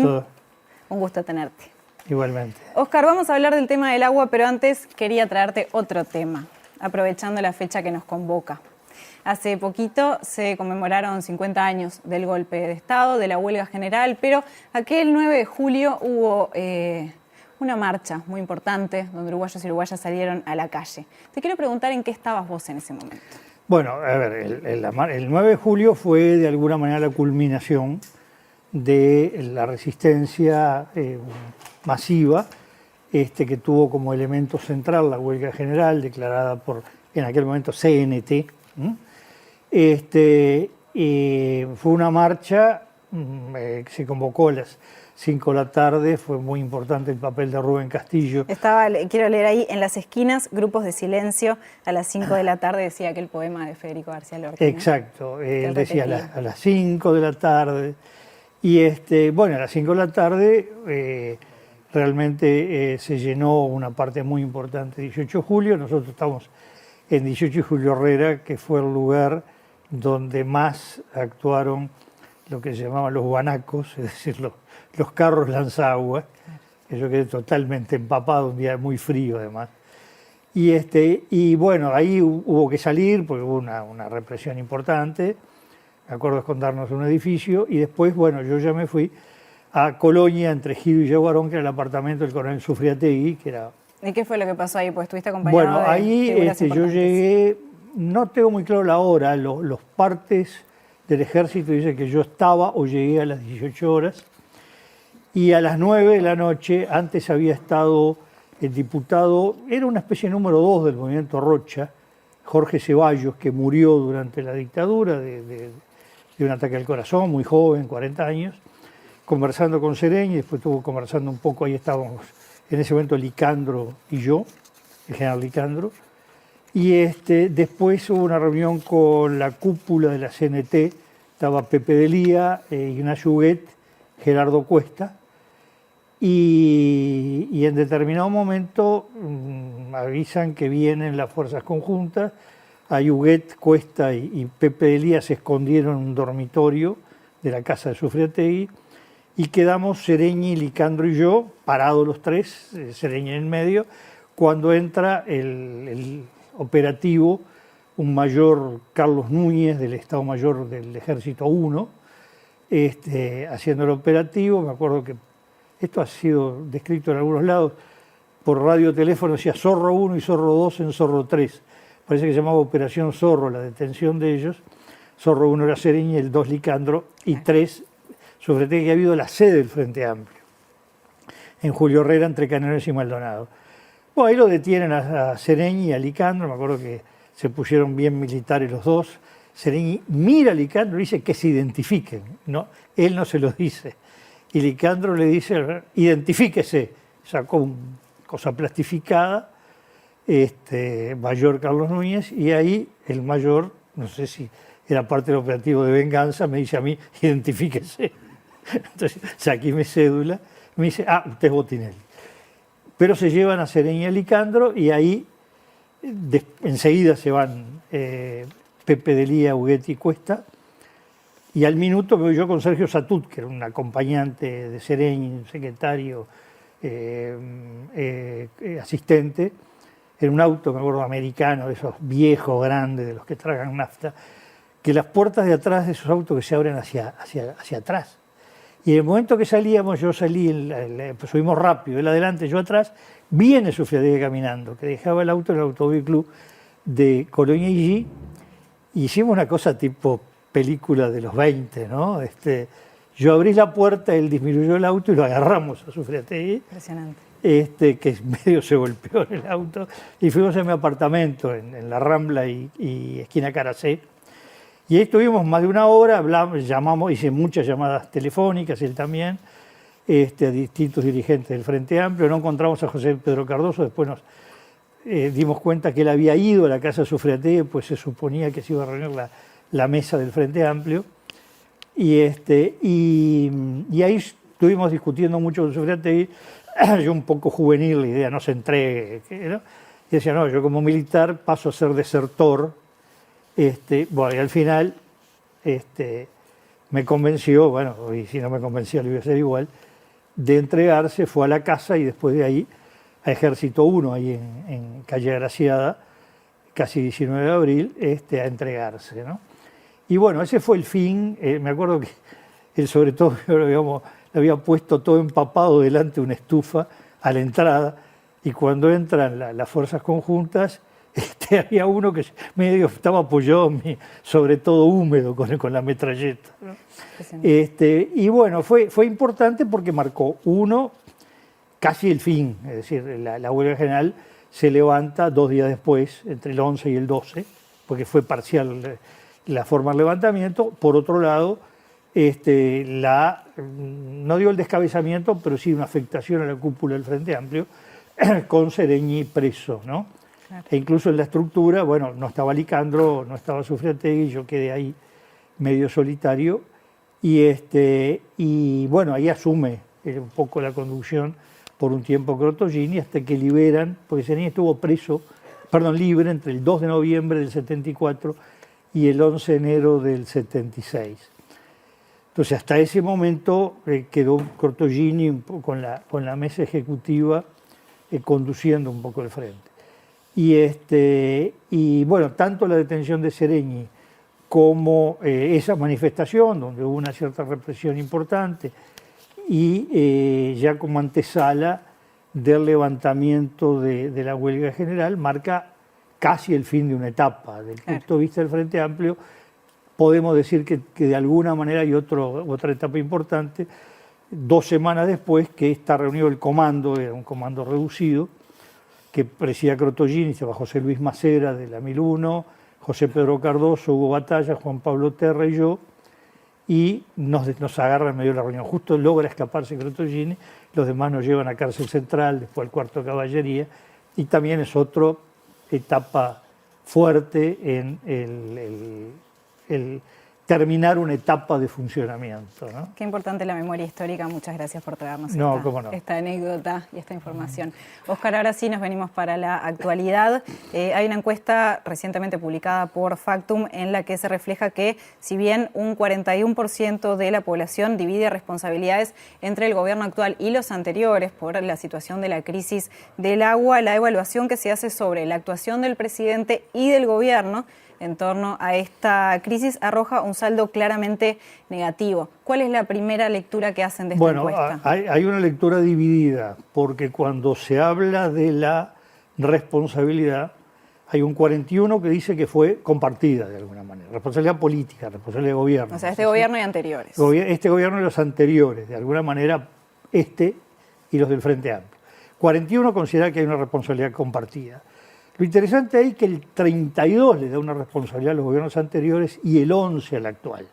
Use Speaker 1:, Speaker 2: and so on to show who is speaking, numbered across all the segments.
Speaker 1: Un gusto tenerte.
Speaker 2: Igualmente.
Speaker 1: Oscar, vamos a hablar del tema del agua, pero antes quería traerte otro tema, aprovechando la fecha que nos convoca. Hace poquito se conmemoraron 50 años del golpe de Estado, de la huelga general, pero aquel 9 de julio hubo una marcha muy importante donde uruguayos y uruguayas salieron a la calle. Te quiero preguntar en qué estabas vos en ese momento.
Speaker 2: Bueno, a ver, el 9 de julio fue de alguna manera la culminación de la resistencia masiva que tuvo como elemento central la huelga general declarada por, en aquel momento, CNT. Fue una marcha que se convocó a las 5 de la tarde, fue muy importante el papel de Rubén Castillo.
Speaker 1: Quiero leer ahí, en las esquinas, grupos de silencio, a las 5 de la tarde, decía aquel poema de Federico García Lorca, ¿no?
Speaker 2: Exacto, él decía a las 5 de la tarde. Y bueno, a las 5 de la tarde realmente se llenó una parte muy importante. 18 de julio, nosotros estamos en 18 de Julio Herrera, que fue el lugar donde más actuaron lo que se llamaban los guanacos, es decir, los carros lanzaguas, que yo quedé totalmente empapado, un día muy frío además. Y bueno, ahí hubo que salir porque hubo una represión importante, me acuerdo de escondernos en un edificio, y después, bueno, yo ya me fui a Colonia, entre Gido y Yaguarón, que era el apartamento del coronel Sufriategui, que era...
Speaker 1: ¿Y qué fue lo que pasó ahí? Pues estuviste acompañado
Speaker 2: bueno, ahí yo llegué, no tengo muy claro la hora, los partes del ejército dicen que yo estaba o llegué a las 18 horas, y a las 9 de la noche, antes había estado el diputado, era una especie de número 2 del movimiento Rocha, Jorge Ceballos, que murió durante la dictadura de un ataque al corazón, muy joven, 40 años, conversando con Sereñi, después estuvo conversando un poco, ahí estábamos en ese momento Licandro y yo, el general Licandro, y después hubo una reunión con la cúpula de la CNT, estaba Pepe Delía, Ignacio Huguet, Gerardo Cuesta, y en determinado momento avisan que vienen las fuerzas conjuntas. A Huguet, Cuesta y Pepe Delía se escondieron en un dormitorio de la casa de Sufriategui y quedamos Sereñi, Licandro y yo, parados los tres, Sereñi en medio, cuando entra el operativo, un mayor Carlos Núñez del Estado Mayor del Ejército 1, haciendo el operativo. Me acuerdo que esto ha sido descrito en algunos lados, por radio teléfono decía Zorro 1 y Zorro 2 en Zorro 3. Parece que se llamaba Operación Zorro, la detención de ellos. Zorro 1 era Sereñi, el 2 Licandro, y 3, sobre todo que ha habido la sede del Frente Amplio, en Julio Herrera, entre Canelones y Maldonado. Bueno, ahí lo detienen a Sereñi y a Licandro, me acuerdo que se pusieron bien militares los dos. Sereñi mira a Licandro y dice que se identifiquen, ¿no? Él no se lo dice. Y Licandro le dice, identifíquese. Sacó una cosa plastificada, mayor Carlos Núñez, y ahí el mayor, no sé si era parte del operativo de venganza, me dice a mí, identifíquese. Entonces saqué mi cédula, me dice, usted es Botinelli. Pero se llevan a Sereñi y a Licandro, y ahí enseguida se van Pepe Delía, Huguet y Cuesta, y al minuto me voy yo con Sergio Satut, que era un acompañante de Sereñi, un secretario, asistente, en un auto, me acuerdo, americano, de esos viejos, grandes, de los que tragan nafta, que las puertas de atrás de esos autos que se abren hacia atrás. Y en el momento que salíamos, yo salí, subimos rápido, él adelante, yo atrás, viene Sufriategui caminando, que dejaba el auto en el Automóvil Club de Colonia y hicimos una cosa tipo película de los 20, ¿no? Yo abrí la puerta, él disminuyó el auto y lo agarramos a Sufriategui.
Speaker 1: Impresionante.
Speaker 2: Que medio se golpeó en el auto, y fuimos a mi apartamento en la Rambla y esquina Caracé. Y ahí estuvimos más de una hora, hablamos, llamamos, hice muchas llamadas telefónicas, él también, a distintos dirigentes del Frente Amplio. No encontramos a José Pedro Cardoso, después nos dimos cuenta que él había ido a la casa de Sufriategui, pues se suponía que se iba a reunir la mesa del Frente Amplio. Y ahí estuvimos discutiendo mucho con Sufriategui. Yo un poco juvenil, la idea, no se entregue, ¿no? Y decía, no, yo como militar paso a ser desertor. Bueno, y al final me convenció, bueno, y si no me convencía lo iba a hacer igual, de entregarse, fue a la casa y después de ahí a Ejército 1, ahí en Calle Agraciada, casi 19 de abril, a entregarse, ¿no? Y bueno, ese fue el fin. Me acuerdo que él sobre todo le había puesto todo empapado delante de una estufa a la entrada, y cuando entran las fuerzas conjuntas, había uno que medio estaba apoyado, sobre todo húmedo, con la metralleta, ¿no? Y bueno, fue importante porque marcó casi el fin, es decir, la huelga general se levanta 2 días después, entre el 11 y el 12, porque fue parcial la forma de levantamiento. Por otro lado, no digo el descabezamiento, pero sí una afectación a la cúpula del Frente Amplio, con Sereñi preso, ¿no? Claro. E incluso en la estructura, bueno, no estaba Licandro, no estaba Sufriategui, yo quedé ahí medio solitario, y bueno, ahí asume un poco la conducción por un tiempo Crotogini, hasta que liberan, porque Sereñi estuvo libre entre el 2 de noviembre del 74 y el 11 de enero del 76. Entonces, hasta ese momento quedó Crotogini con la mesa ejecutiva conduciendo un poco el frente. Y bueno, tanto la detención de Sereñi como esa manifestación, donde hubo una cierta represión importante, y ya como antesala del levantamiento de la huelga general, marca casi el fin de una etapa. Desde el punto de vista del Frente Amplio, podemos decir que de alguna manera hay otra etapa importante. 2 semanas después, que está reunido el comando, era un comando reducido, que presidía Crotogini, estaba José Luis Macera de la 1001, José Pedro Cardoso, Hugo Batalla, Juan Pablo Terra y yo, y nos agarra en medio de la reunión. Justo logra escaparse Crotogini, los demás nos llevan a Cárcel Central, después al Cuarto de Caballería, y también es otra etapa fuerte en el terminar una etapa de funcionamiento, ¿no?
Speaker 1: Qué importante la memoria histórica. Muchas gracias por traernos esta anécdota y esta información. Óscar, ahora sí nos venimos para la actualidad. Hay una encuesta recientemente publicada por Factum en la que se refleja que, si bien un 41% de la población divide responsabilidades entre el gobierno actual y los anteriores por la situación de la crisis del agua, la evaluación que se hace sobre la actuación del presidente y del gobierno en torno a esta crisis arroja un saldo claramente negativo. ¿Cuál es la primera lectura que hacen de esta encuesta?
Speaker 2: Hay una lectura dividida, porque cuando se habla de la responsabilidad, hay un 41 que dice que fue compartida de alguna manera. Responsabilidad política, responsabilidad de gobierno.
Speaker 1: O sea, este gobierno y anteriores.
Speaker 2: Este gobierno y los anteriores, de alguna manera, y los del Frente Amplio. 41 considera que hay una responsabilidad compartida. Lo interesante ahí es que el 32 le da una responsabilidad a los gobiernos anteriores y el 11 al actual.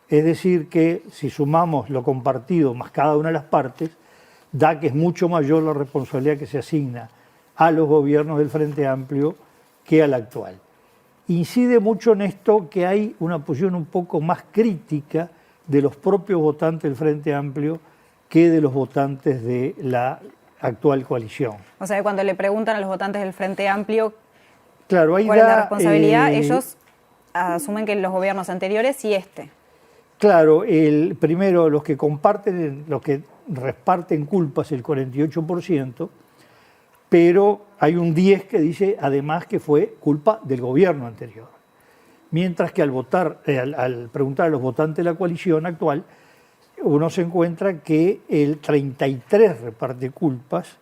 Speaker 2: Es decir, que si sumamos lo compartido más cada una de las partes, da que es mucho mayor la responsabilidad que se asigna a los gobiernos del Frente Amplio que al actual. Incide mucho en esto que hay una posición un poco más crítica de los propios votantes del Frente Amplio que de los votantes de la actual coalición.
Speaker 1: O sea, cuando le preguntan a los votantes del Frente Amplio
Speaker 2: cuál es
Speaker 1: la responsabilidad, ellos asumen que los gobiernos anteriores y este.
Speaker 2: Claro, primero los que reparten culpas, el 48%, pero hay un 10% que dice además que fue culpa del gobierno anterior. Mientras que al preguntar a los votantes de la coalición actual, uno se encuentra que el 33% reparte culpas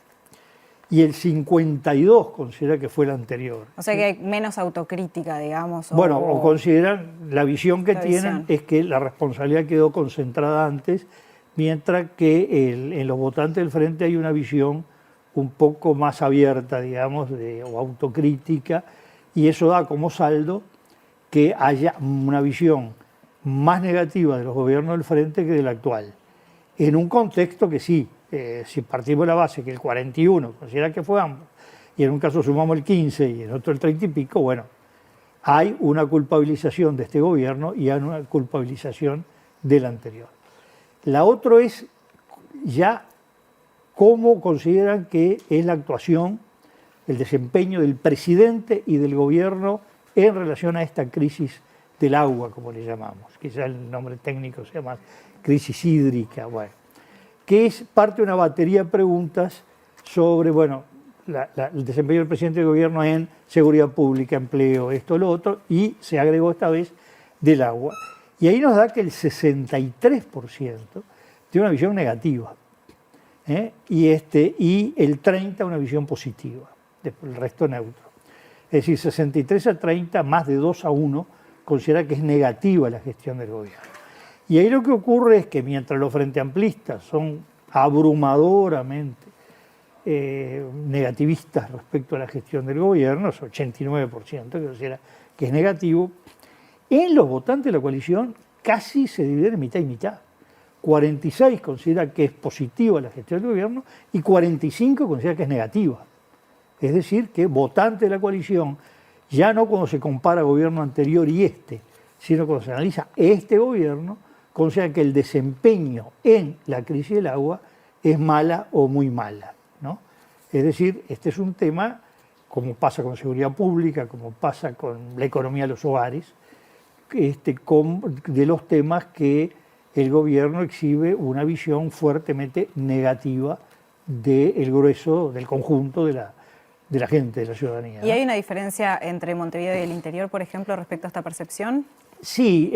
Speaker 2: y el 52% considera que fue el anterior.
Speaker 1: O sea que hay menos autocrítica, digamos.
Speaker 2: O consideran, la visión que tienen es que la responsabilidad quedó concentrada antes, mientras que en los votantes del Frente hay una visión un poco más abierta, digamos, o autocrítica, y eso da como saldo que haya una visión más negativa de los gobiernos del Frente que del actual. En un contexto que sí, si partimos de la base que el 41 considera que fue ambos, y en un caso sumamos el 15 y en otro el 30 y pico, bueno, hay una culpabilización de este gobierno y hay una culpabilización del anterior. La otra es ya cómo consideran que es la actuación, el desempeño del presidente y del gobierno en relación a esta crisis del agua, como le llamamos. Quizá el nombre técnico se llama crisis hídrica. Bueno, que es parte de una batería de preguntas sobre, bueno, el desempeño del presidente del gobierno en seguridad pública, empleo, esto, lo otro, y se agregó esta vez del agua. Y ahí nos da que el 63% tiene una visión negativa, y el 30% una visión positiva, después el resto neutro. Es decir, 63-30, más de 2-1, considera que es negativa la gestión del gobierno. Y ahí lo que ocurre es que mientras los frente amplistas son abrumadoramente negativistas respecto a la gestión del gobierno, es 89% que considera que es negativo, en los votantes de la coalición casi se dividen en mitad y mitad. 46 considera que es positiva la gestión del gobierno y 45 considera que es negativa. Es decir, que votantes de la coalición, ya no cuando se compara gobierno anterior y sino cuando se analiza este gobierno, considera que el desempeño en la crisis del agua es mala o muy mala, ¿no? Es decir, este es un tema, como pasa con seguridad pública, como pasa con la economía de los hogares, de los temas que el gobierno exhibe una visión fuertemente negativa del grueso, del conjunto de la gente, de la ciudadanía, ¿no?
Speaker 1: ¿Y hay una diferencia entre Montevideo y el interior, por ejemplo, respecto a esta percepción?
Speaker 2: Sí,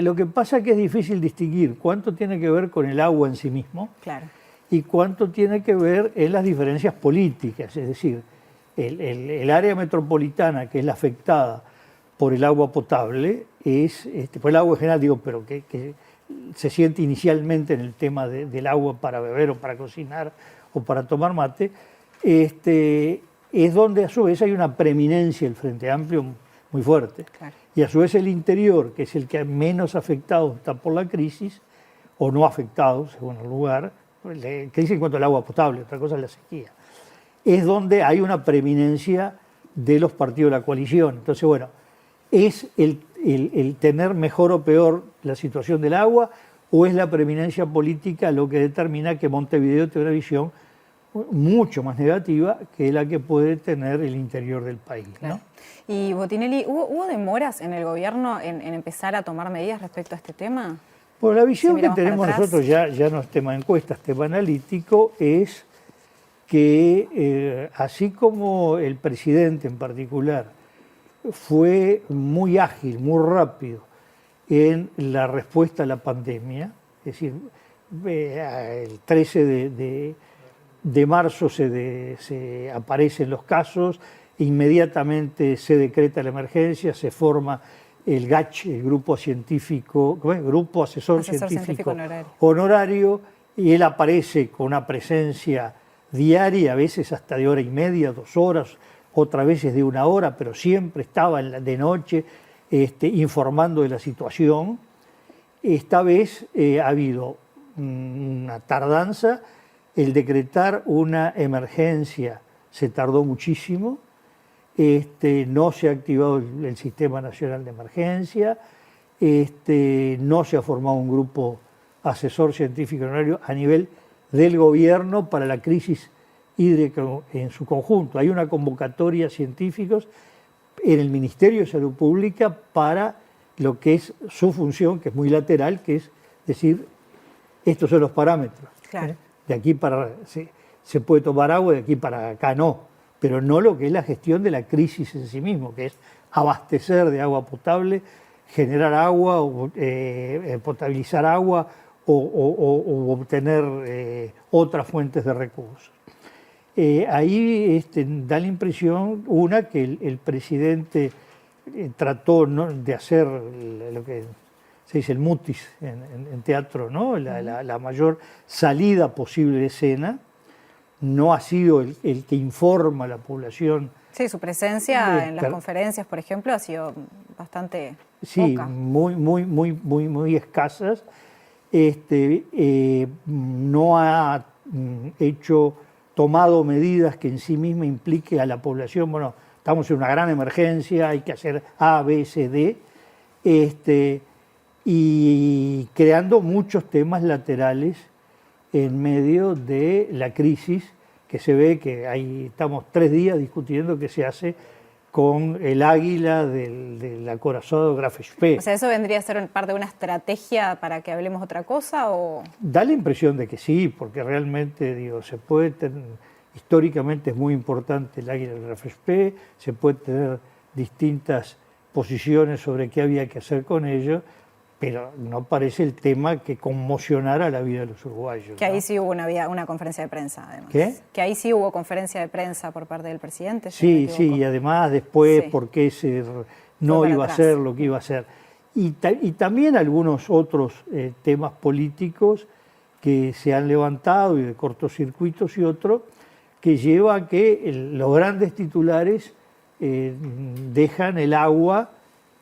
Speaker 2: lo que pasa es que es difícil distinguir cuánto tiene que ver con el agua en sí mismo,
Speaker 1: claro,
Speaker 2: y cuánto tiene que ver en las diferencias políticas. Es decir, el área metropolitana, que es la afectada por el agua potable, por el agua en general, digo, pero que se siente inicialmente en el tema del agua para beber o para cocinar o para tomar mate, es donde a su vez hay una preeminencia del Frente Amplio muy fuerte.
Speaker 1: claro.
Speaker 2: Y a su vez el interior, que es el que menos afectado está por la crisis, o no afectado, según el lugar, crisis en cuanto al agua potable, otra cosa es la sequía, es donde hay una preeminencia de los partidos de la coalición. Entonces, bueno, ¿es el tener mejor o peor la situación del agua, o es la preeminencia política lo que determina que Montevideo tenga una visión mucho más negativa que la que puede tener el interior del país,
Speaker 1: Claro.
Speaker 2: ¿no?
Speaker 1: Y Botinelli, ¿hubo demoras en el gobierno en empezar a tomar medidas respecto a este tema?
Speaker 2: Bueno, la visión
Speaker 1: Si
Speaker 2: que
Speaker 1: miramos para
Speaker 2: tenemos
Speaker 1: atrás.
Speaker 2: nosotros, ya no es tema de encuestas, tema analítico, es que así como el presidente en particular fue muy ágil, muy rápido en la respuesta a la pandemia, es decir, el 13 de marzo se aparecen los casos, inmediatamente se decreta la emergencia, se forma el GACH, el Grupo Científico, Grupo Asesor Científico Honorario, y él aparece con una presencia diaria, a veces hasta de hora y media, 2 horas, otras veces de 1 hora, pero siempre estaba de noche informando de la situación. Esta vez ha habido una tardanza, el decretar una emergencia se tardó muchísimo, no se ha activado el Sistema Nacional de Emergencia, no se ha formado un grupo asesor científico honorario a nivel del gobierno para la crisis hídrica en su conjunto. Hay una convocatoria a científicos en el Ministerio de Salud Pública para lo que es su función, que es muy lateral, que es decir, estos son los parámetros.
Speaker 1: Claro.
Speaker 2: De aquí para se puede tomar agua, de aquí para acá no, pero no lo que es la gestión de la crisis en sí mismo, que es abastecer de agua potable, generar agua, potabilizar agua o obtener otras fuentes de recursos. Ahí da la impresión, que el presidente trató, ¿no?, de hacer lo que se dice el mutis en teatro, ¿no?, la mayor salida posible de escena. No ha sido el que informa a la población.
Speaker 1: Sí, su presencia en las conferencias, por ejemplo, ha sido bastante poca.
Speaker 2: Muy escasas. No ha tomado medidas que en sí misma implique a la población, bueno, estamos en una gran emergencia, hay que hacer A, B, C, D, y creando muchos temas laterales en medio de la crisis, que se ve que ahí estamos 3 días discutiendo qué se hace con el águila del acorazado Graf Spee.
Speaker 1: O sea, ¿eso vendría a ser parte de una estrategia para que hablemos otra cosa? O...
Speaker 2: Da la impresión de que sí, porque realmente, digo, se puede tener, históricamente es muy importante el águila del Graf Spee, se puede tener distintas posiciones sobre qué había que hacer con ello, pero no parece el tema que conmocionara la vida de los uruguayos.
Speaker 1: Que
Speaker 2: ¿no?
Speaker 1: ahí sí hubo una conferencia de prensa, además.
Speaker 2: ¿Qué?
Speaker 1: Que ahí sí hubo conferencia de prensa por parte del presidente.
Speaker 2: Sí, sí, y además después
Speaker 1: sí.
Speaker 2: por qué no iba a ser lo que iba a ser. Y también algunos otros temas políticos que se han levantado y de cortocircuitos y otros que lleva a que los grandes titulares dejan el agua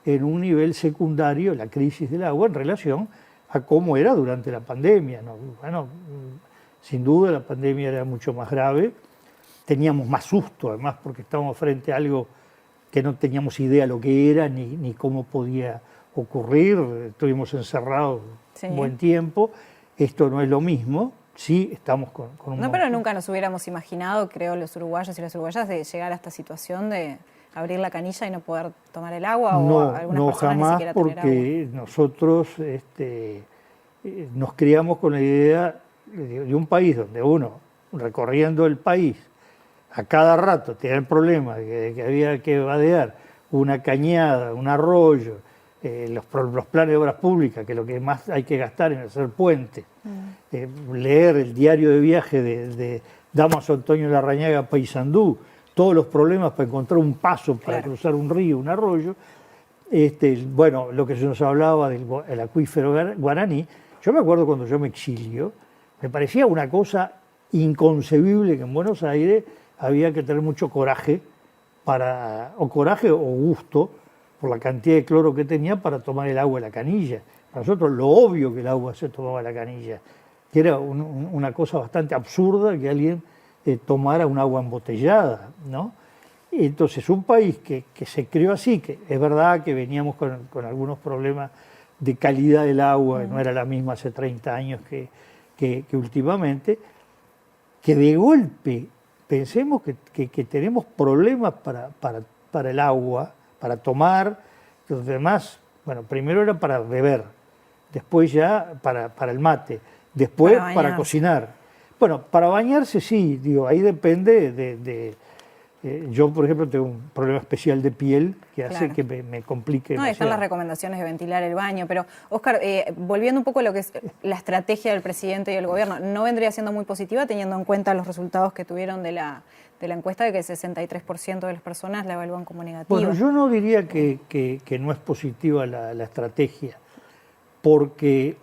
Speaker 2: en un nivel secundario, la crisis del agua, en relación a cómo era durante la pandemia, ¿no? Bueno, sin duda la pandemia era mucho más grave, teníamos más susto además porque estábamos frente a algo que no teníamos idea lo que era ni cómo podía ocurrir, estuvimos encerrados un buen tiempo, esto no es lo mismo, sí estamos con un...
Speaker 1: No, pero nunca nos hubiéramos imaginado, creo, los uruguayos y las uruguayas, de llegar a esta situación de abrir la canilla y no poder tomar el agua,
Speaker 2: no,
Speaker 1: o algunas
Speaker 2: no,
Speaker 1: personas
Speaker 2: jamás,
Speaker 1: ni siquiera tener
Speaker 2: porque
Speaker 1: agua.
Speaker 2: nosotros nos criamos con la idea de un país donde uno, recorriendo el país, a cada rato tenía el problema de que había que vadear una cañada, un arroyo, los planes de obras públicas, que lo que más hay que gastar en hacer puentes, leer el diario de viaje de Damaso Antonio Larrañaga Paysandú, todos los problemas para encontrar un paso para cruzar un río, un arroyo. Bueno, lo que se nos hablaba del acuífero guaraní, yo me acuerdo cuando yo me exilio, me parecía una cosa inconcebible que en Buenos Aires había que tener mucho coraje, o coraje o gusto, por la cantidad de cloro que tenía para tomar el agua de la canilla. Para nosotros lo obvio que el agua se tomaba de la canilla, que era una cosa bastante absurda que alguien tomara un agua embotellada, ¿no? Entonces, un país que se creó así, que es verdad que veníamos con algunos problemas de calidad del agua, no era la misma hace 30 años que últimamente, que de golpe pensemos que tenemos problemas para el agua, para tomar, los demás, bueno, primero era para beber, después ya para el mate, después para cocinar. Bueno, para bañarse sí, digo, ahí depende yo, por ejemplo, tengo un problema especial de piel que hace que me complique demasiado.
Speaker 1: Están las recomendaciones de ventilar el baño, pero, Óscar, volviendo un poco a lo que es la estrategia del presidente y del gobierno, ¿no vendría siendo muy positiva teniendo en cuenta los resultados que tuvieron de la encuesta de que el 63% de las personas la evalúan como negativa?
Speaker 2: Bueno, yo no diría que no es positiva la estrategia, porque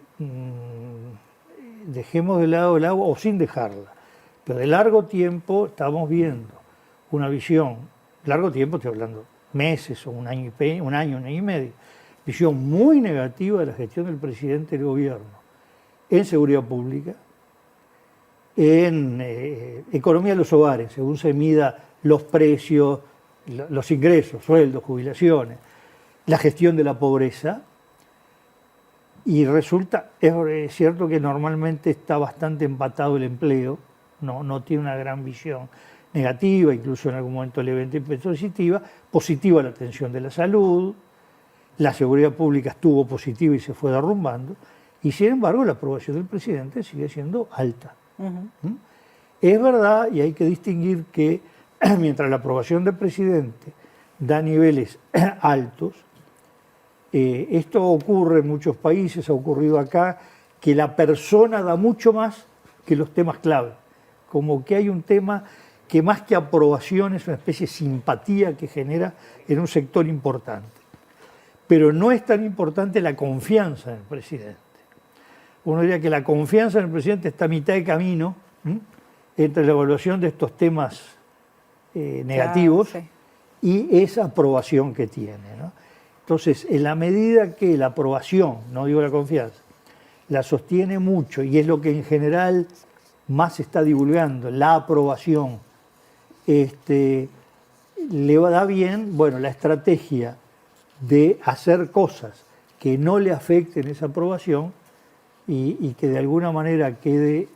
Speaker 2: dejemos de lado el agua, o sin dejarla, pero de largo tiempo estamos viendo una visión, largo tiempo estoy hablando meses o un año y medio, visión muy negativa de la gestión del presidente y del gobierno en seguridad pública, en economía de los hogares, según se mida los precios, los ingresos, sueldos, jubilaciones, la gestión de la pobreza. Y resulta, es cierto que normalmente está bastante empatado el empleo, no tiene una gran visión negativa, incluso en algún momento levemente positiva la atención de la salud, la seguridad pública estuvo positiva y se fue derrumbando, y sin embargo la aprobación del presidente sigue siendo alta. Es verdad, y hay que distinguir que mientras la aprobación del presidente da niveles altos, esto ocurre en muchos países, ha ocurrido acá, que la persona da mucho más que los temas clave. Como que hay un tema que más que aprobación es una especie de simpatía que genera en un sector importante. Pero no es tan importante la confianza en el presidente. Uno diría que la confianza en el presidente está a mitad de camino entre la evaluación de estos temas negativos y esa aprobación que tiene, ¿no? Entonces, en la medida que la aprobación, no digo la confianza, la sostiene mucho, y es lo que en general más se está divulgando, la aprobación, le da bien, bueno, la estrategia de hacer cosas que no le afecten esa aprobación y que de alguna manera quede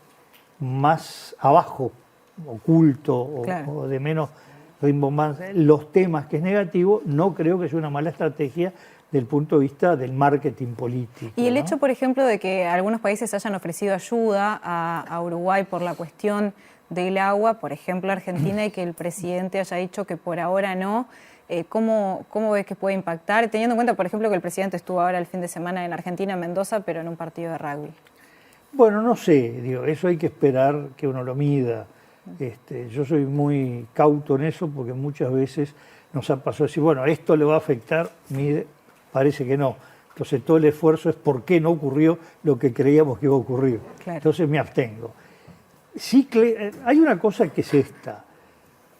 Speaker 2: más abajo, oculto o de menos rimbombantes los temas que es negativo, no creo que sea una mala estrategia desde el punto de vista del marketing político.
Speaker 1: Y el
Speaker 2: ¿no?
Speaker 1: hecho, por ejemplo, de que algunos países hayan ofrecido ayuda a Uruguay por la cuestión del agua, por ejemplo Argentina, y que el presidente haya dicho que por ahora no, ¿cómo ves que puede impactar? Teniendo en cuenta, por ejemplo, que el presidente estuvo ahora el fin de semana en Argentina, en Mendoza, pero en un partido de rugby.
Speaker 2: Bueno, no sé, digo, eso hay que esperar que uno lo mida. Yo soy muy cauto en eso porque muchas veces nos ha pasado decir, bueno, esto le va a afectar, mire, parece que no. Entonces todo el esfuerzo es por qué no ocurrió lo que creíamos que iba a ocurrir.
Speaker 1: Claro.
Speaker 2: Entonces me abstengo. Sí, hay una cosa que es esta.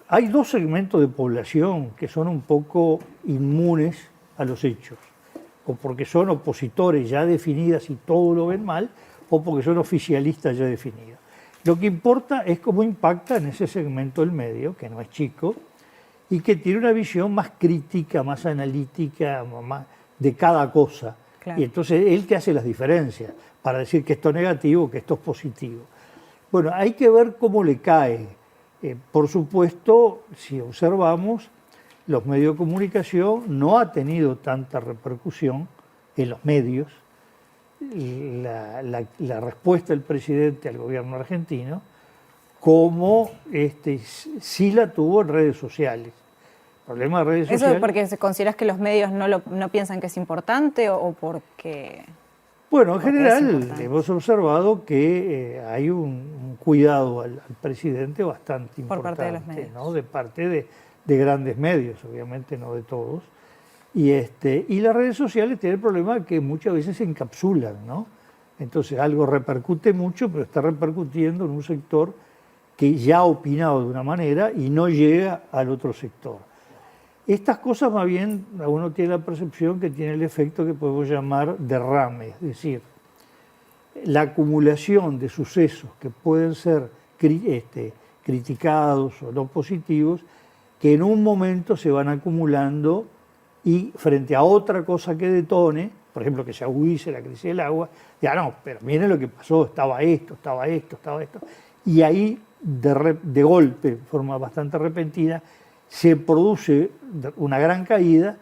Speaker 2: Hay dos segmentos de población que son un poco inmunes a los hechos, o porque son opositores ya definidas y todo lo ven mal, o porque son oficialistas ya definidos. Lo que importa es cómo impacta en ese segmento del medio, que no es chico, y que tiene una visión más crítica, más analítica, más de cada cosa.
Speaker 1: Claro.
Speaker 2: Y entonces él te hace las diferencias para decir que esto es negativo, que esto es positivo. Bueno, hay que ver cómo le cae. Por supuesto, si observamos, los medios de comunicación no ha tenido tanta repercusión en los medios. La respuesta del presidente al gobierno argentino como sí la tuvo en redes sociales. El problema de redes sociales...
Speaker 1: ¿Eso porque consideras que los medios no piensan que es importante o porque...?
Speaker 2: Bueno, en general hemos observado que hay un cuidado al presidente bastante importante. Por parte de los medios. ¿No? De parte de grandes medios, obviamente no de todos. Y las redes sociales tienen el problema que muchas veces se encapsulan, ¿no? Entonces algo repercute mucho, pero está repercutiendo en un sector que ya ha opinado de una manera y no llega al otro sector. Estas cosas más bien uno tiene la percepción que tiene el efecto que podemos llamar derrame, es decir, la acumulación de sucesos que pueden ser criticados o no positivos, que en un momento se van acumulando y frente a otra cosa que detone, por ejemplo que se agudice la crisis del agua, ya no, pero miren lo que pasó, estaba esto, y ahí de golpe, de forma bastante repentina, se produce una gran caída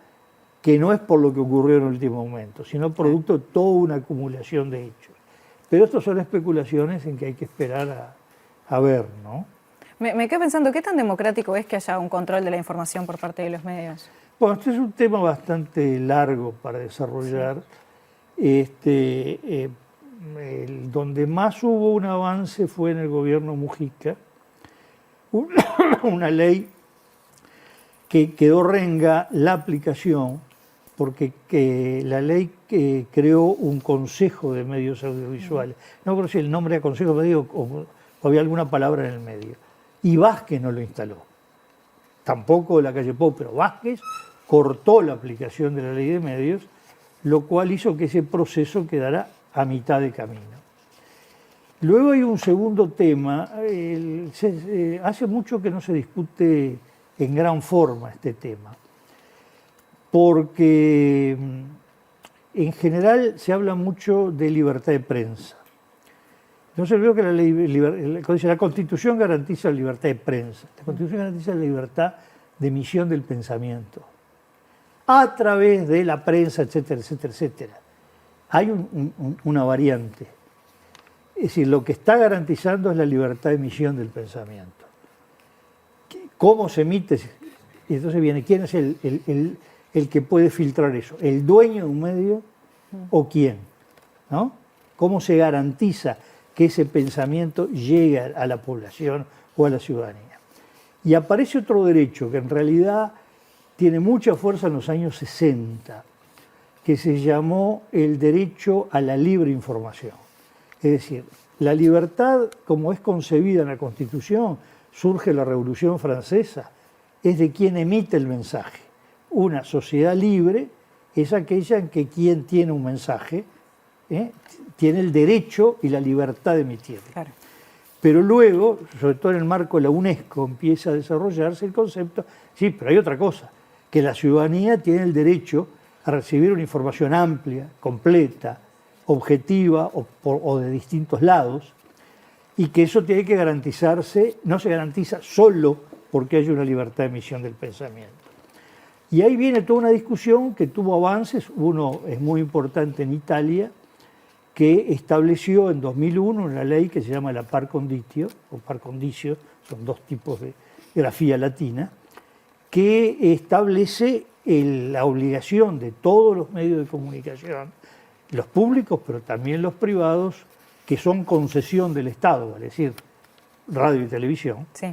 Speaker 2: que no es por lo que ocurrió en el último momento, sino producto de toda una acumulación de hechos. Pero estas son especulaciones en que hay que esperar a ver, ¿no?
Speaker 1: Me quedo pensando, ¿qué tan democrático es que haya un control de la información por parte de los medios?
Speaker 2: Bueno, este es un tema bastante largo para desarrollar. Sí. Donde más hubo un avance fue en el gobierno Mujica, una ley que quedó renga la aplicación, porque la ley que creó un consejo de medios audiovisuales, no creo si el nombre era consejo de medios o había alguna palabra en el medio, y Vázquez no lo instaló, tampoco la calle Pou, pero Vázquez cortó la aplicación de la ley de medios, lo cual hizo que ese proceso quedara a mitad de camino. Luego hay un segundo tema, hace mucho que no se discute en gran forma este tema, porque en general se habla mucho de libertad de prensa. No se olvide que la Constitución garantiza la libertad de prensa, la Constitución garantiza la libertad de emisión del pensamiento, a través de la prensa, etcétera, etcétera, etcétera. Hay una variante, es decir, lo que está garantizando es la libertad de emisión del pensamiento. ¿Cómo se emite? Y entonces viene, ¿quién es el que puede filtrar eso? ¿El dueño de un medio o quién? ¿No? ¿Cómo se garantiza que ese pensamiento llegue a la población o a la ciudadanía? Y aparece otro derecho que en realidad tiene mucha fuerza en los años 60, que se llamó el derecho a la libre información. Es decir, la libertad, como es concebida en la Constitución, surge la Revolución Francesa, es de quien emite el mensaje. Una sociedad libre es aquella en que quien tiene un mensaje tiene el derecho y la libertad de emitirlo. Claro. Pero luego, sobre todo en el marco de la UNESCO, empieza a desarrollarse el concepto, sí, pero hay otra cosa, que la ciudadanía tiene el derecho a recibir una información amplia, completa, objetiva o de distintos lados, y que eso tiene que garantizarse, no se garantiza solo porque haya una libertad de emisión del pensamiento. Y ahí viene toda una discusión que tuvo avances. Uno es muy importante en Italia, que estableció en 2001 una ley que se llama la par condicio, o par condicio, son dos tipos de grafía latina, que establece la obligación de todos los medios de comunicación, los públicos, pero también los privados, que son concesión del Estado, es decir, radio y televisión,
Speaker 1: Sí.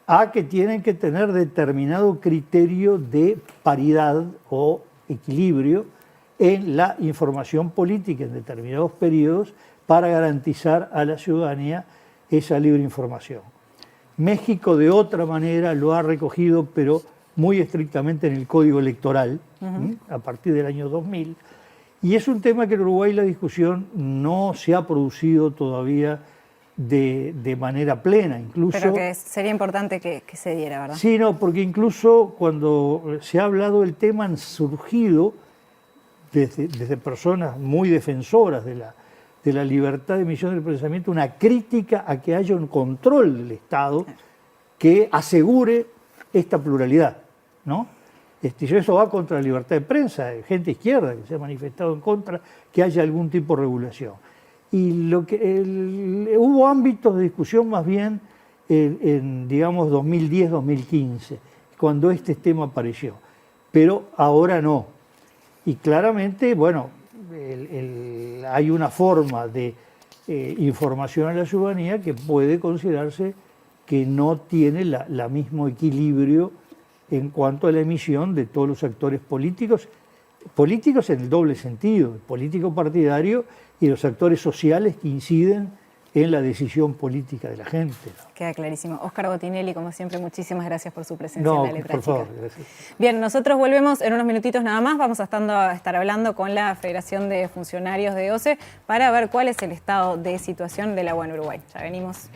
Speaker 2: a que tienen que tener determinado criterio de paridad o equilibrio en la información política en determinados periodos para garantizar a la ciudadanía esa libre información. México de otra manera lo ha recogido, pero muy estrictamente en el Código Electoral, a partir del año 2000, y es un tema que en Uruguay la discusión no se ha producido todavía de manera plena. Incluso,
Speaker 1: pero que sería importante que se diera, ¿verdad?
Speaker 2: Sí, no, porque incluso cuando se ha hablado del tema han surgido desde personas muy defensoras de la libertad de emisión del pensamiento una crítica a que haya un control del Estado que asegure esta pluralidad, ¿no? Eso va contra la libertad de prensa, hay gente izquierda que se ha manifestado en contra que haya algún tipo de regulación. Y hubo ámbitos de discusión más bien en digamos, 2010-2015, cuando este tema apareció, pero ahora no. Y claramente, bueno, hay una forma de información a la ciudadanía que puede considerarse que no tiene la mismo equilibrio en cuanto a la emisión de todos los actores políticos en el doble sentido, el político partidario y los actores sociales que inciden en la decisión política de la gente, ¿no?
Speaker 1: Queda clarísimo. Óscar Botinelli, como siempre, muchísimas gracias por su presencia en la Letrática.
Speaker 2: Por favor, gracias.
Speaker 1: Bien, nosotros volvemos en unos minutitos nada más. Vamos a estar hablando con la Federación de Funcionarios de OCE para ver cuál es el estado de situación del agua en Uruguay. Ya venimos.